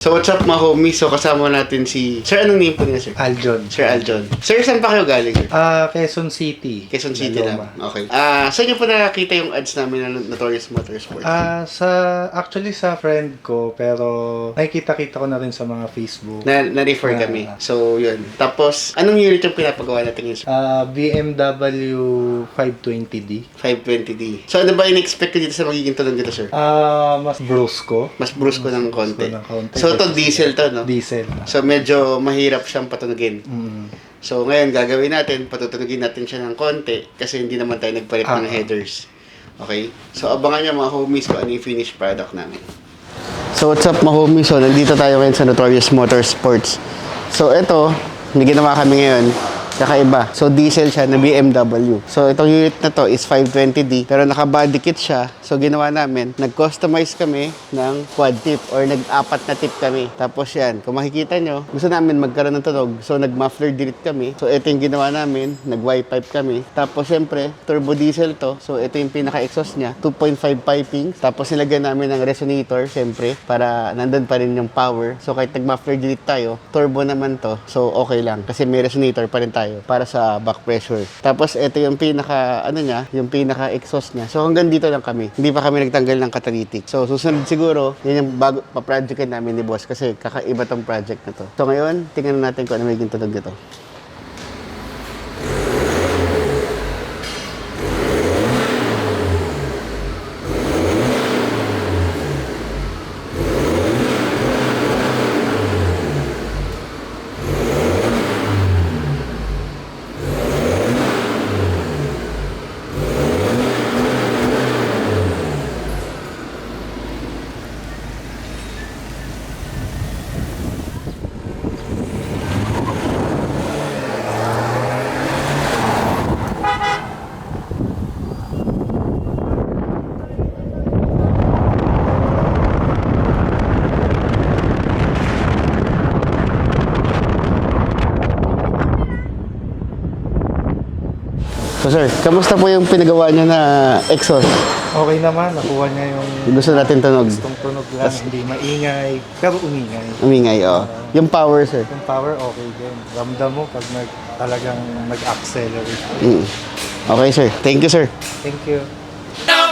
So what's up mga homies? So kasama natin si... Sir, anong name po niya, sir? Aljon. Sir Aljon. Sir, saan pa kayo galing, sir? Quezon City. Quezon City Loma. lang. Okay. Saan niyo po nakakita yung ads namin ng Notorious Motorsport? Actually sa friend ko, pero nakikita-kita ko na rin sa mga Facebook. Na-refer kami. So, yun. Tapos, anong unit yung pinapagawa natin yun, sir? BMW 520D. 520D. So, ano ba in-expect ko dito sa magiging tulong dito, sir? Mas brusco. Mas brusco ng konti. Brusco ng konti. So, ito diesel to, no? Diesel. So, medyo mahirap siyang patunugin. Mm. So, ngayon, gagawin natin, patutunugin natin siya ng konti kasi hindi naman tayo nagpalit ng headers. Okay? So, abangan nyo mga homies kung ano yung finished product namin. So, what's up mga homies? So, nandito tayo ngayon sa Notorious Motorsports. So, ito, may ginawa kami ngayon. Kakaiba. So, diesel siya na BMW. So, itong unit na to is 520D. Pero naka-body kit siya. So, ginawa namin, nag-customize kami ng quad tip or nag-apat na tip kami. Tapos yan, kung makikita nyo, gusto namin magkaroon ng tunog. So, nag-muffler delete kami. So, ito yung ginawa namin. Nag-Y-pipe kami. Tapos, syempre, turbo diesel to. So, ito yung pinaka-exhaust niya. 2.5 piping. Tapos, nilagyan namin ng resonator, syempre, para nandun pa rin yung power. So, kahit nag-muffler delete tayo, turbo naman to. So, okay lang. Kasi may resonator pa rin tayo para sa back pressure. Tapos, ito yung pinaka, yung pinaka-exhaust niya. So, hanggang dito lang kami. Hindi pa kami nagtanggal ng catalytic. So, susunod siguro, yun yung bago pa-projectin namin ni boss kasi kakaiba tong project na to. So, ngayon, tingnan natin kung ano magiging tunog nito. So sir, kamusta po yung pinagawa niyo na exhaust? Okay naman. Nakuha niya yung Gusto natin tunog? gustong tunog lang. Hindi maingay. Pero umingay. Umingay, oh. Yung power, sir. Yung power, okay din. Ramdam mo pag talagang nag-accelerate. Okay, sir. Thank you, sir. Thank you. Now